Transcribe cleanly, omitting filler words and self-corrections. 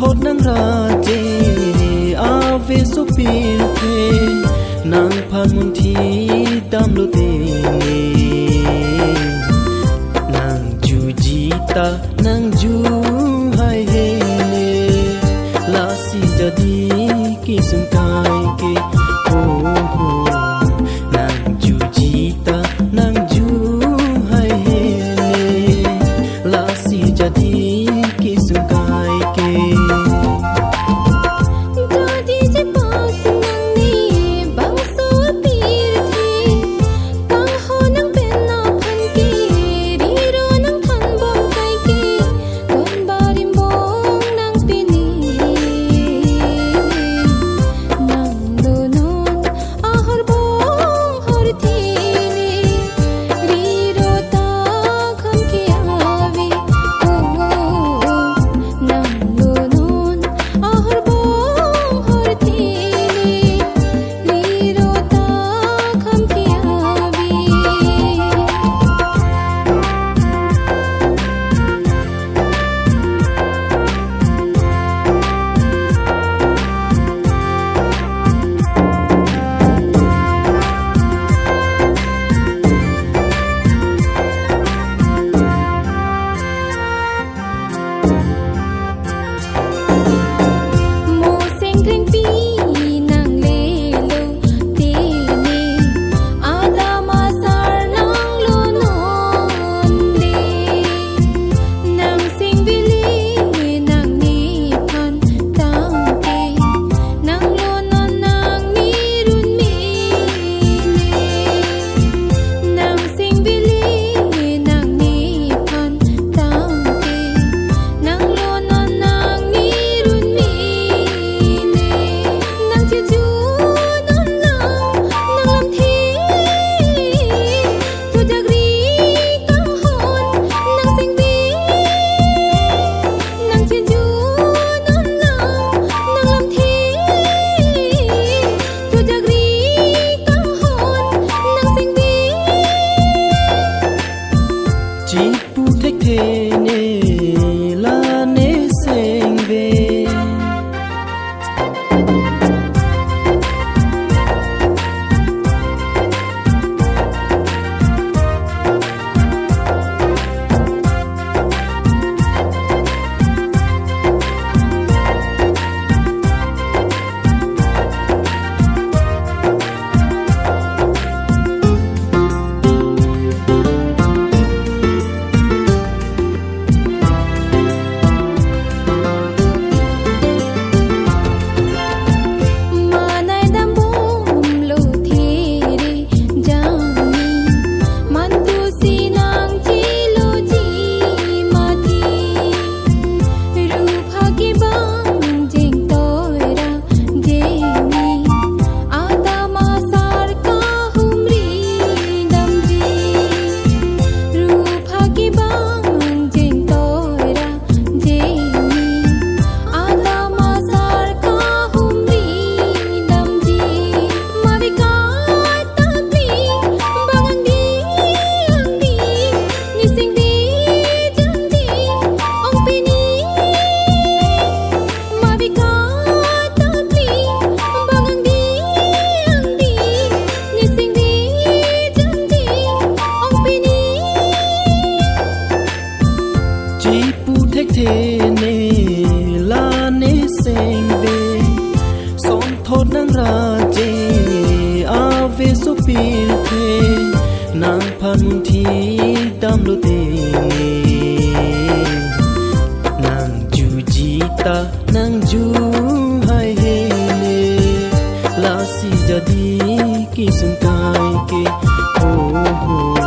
thốt nang ra chê ave số pin thuê nang phan mun thi tam lo te nang ju jita nang ju hai he ne la si jadi ki sung kai ke ho ho nang ju jita nang ju hai he ne la si jadi ki sung kai ke Chipu Thekthe ne la ne sing ve Chipu Thekthe ne la ne sing ve som thot nang ra chê ave số pin thuê nang phan mun thi tam lo te nang ju jita nang ju hai he ne la si jadi ki sung kai ke ho ho